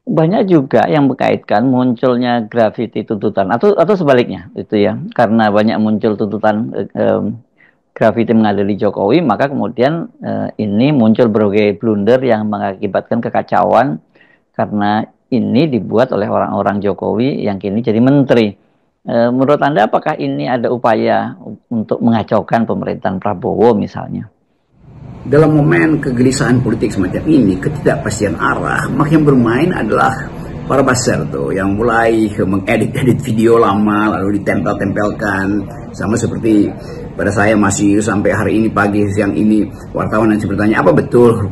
Banyak juga yang mengkaitkan munculnya grafiti tuntutan atau sebaliknya itu ya, karena banyak muncul tuntutan grafiti mengadili Jokowi, maka kemudian ini muncul berbagai blunder yang mengakibatkan kekacauan karena ini dibuat oleh orang-orang Jokowi yang kini jadi menteri. Menurut Anda apakah ini ada upaya untuk mengacaukan pemerintahan Prabowo misalnya? Dalam momen kegelisahan politik semacam ini, ketidakpastian arah, maka yang bermain adalah para buzzer tuh yang mulai mengedit-edit video lama lalu ditempel-tempelkan, sama seperti pada saya masih sampai hari ini pagi siang ini wartawan yang bertanya apa betul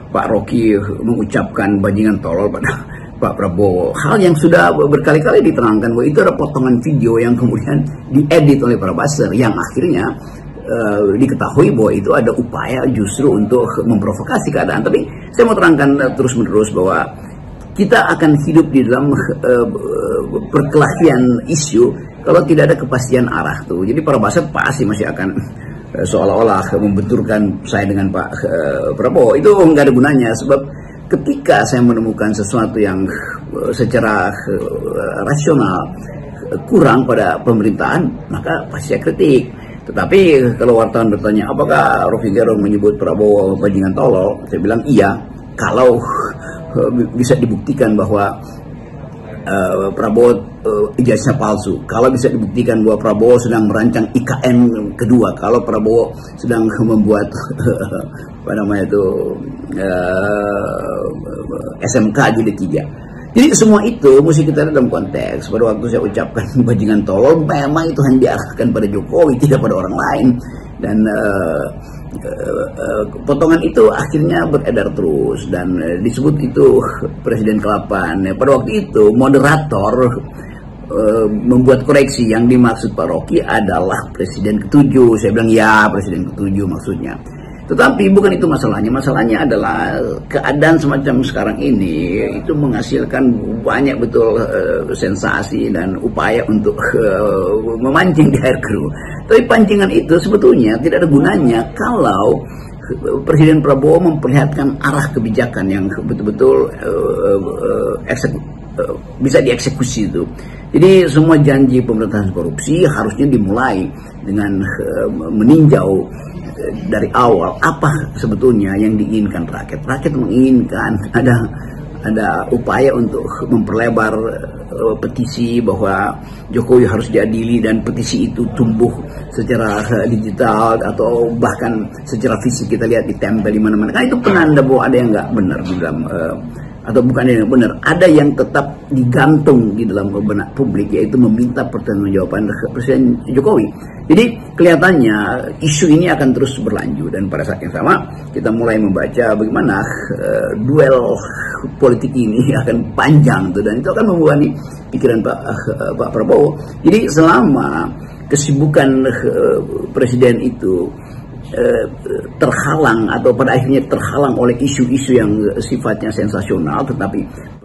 Pak Rocky mengucapkan bajingan tolol pada Pak Prabowo. Hal yang sudah berkali-kali diterangkan bahwa itu ada potongan video yang kemudian diedit oleh para buzzer yang akhirnya diketahui bahwa itu ada upaya justru untuk memprovokasi keadaan. Tapi saya mau terangkan terus-menerus bahwa kita akan hidup di dalam perkelahian isu kalau tidak ada kepastian arah tuh. Jadi para buzzer pasti masih akan seolah-olah membenturkan saya dengan Pak Prabowo. Itu nggak ada gunanya, sebab ketika saya menemukan sesuatu yang secara rasional kurang pada pemerintahan, maka pasti saya kritik. Tetapi kalau wartawan bertanya apakah Rocky Gerung menyebut Prabowo bajingan tolol, saya bilang iya, kalau bisa dibuktikan bahwa Prabowo ijazahnya palsu, kalau bisa dibuktikan bahwa Prabowo sedang merancang IKN kedua, kalau Prabowo sedang membuat apa namanya itu SMK jilid 3. Jadi semua itu mesti kita lihat dalam konteks. Pada waktu saya ucapkan bajingan tolol, memang itu hanya diarahkan pada Jokowi, tidak pada orang lain. Dan potongan itu akhirnya beredar terus dan disebut itu Presiden ke-8. Pada waktu itu moderator membuat koreksi, yang dimaksud Pak Rocky adalah Presiden ke-7. Saya bilang ya, Presiden ke-7 maksudnya. Tetapi bukan itu masalahnya. Masalahnya adalah keadaan semacam sekarang ini itu menghasilkan banyak betul sensasi dan upaya untuk memancing di air keruh. Tapi pancingan itu sebetulnya tidak ada gunanya kalau Presiden Prabowo memperlihatkan arah kebijakan yang betul-betul bisa dieksekusi itu. Jadi semua janji pemberantasan korupsi harusnya dimulai dengan meninjau dari awal apa sebetulnya yang diinginkan rakyat. Rakyat menginginkan ada upaya untuk memperlebar petisi bahwa Jokowi harus diadili, dan petisi itu tumbuh secara digital atau bahkan secara fisik, kita lihat ditempel di mana-mana. Kan itu penanda bahwa ada yang nggak benar di dalam atau bukan yang benar, ada yang tetap digantung di dalam benak publik, yaitu meminta pertanggungjawaban Presiden Jokowi. Jadi kelihatannya isu ini akan terus berlanjut, dan pada saat yang sama kita mulai membaca bagaimana duel politik ini akan panjang tuh, dan itu akan membebani pikiran Pak Prabowo. Jadi selama kesibukan presiden itu terhalang atau pada akhirnya terhalang oleh isu-isu yang sifatnya sensasional, tetapi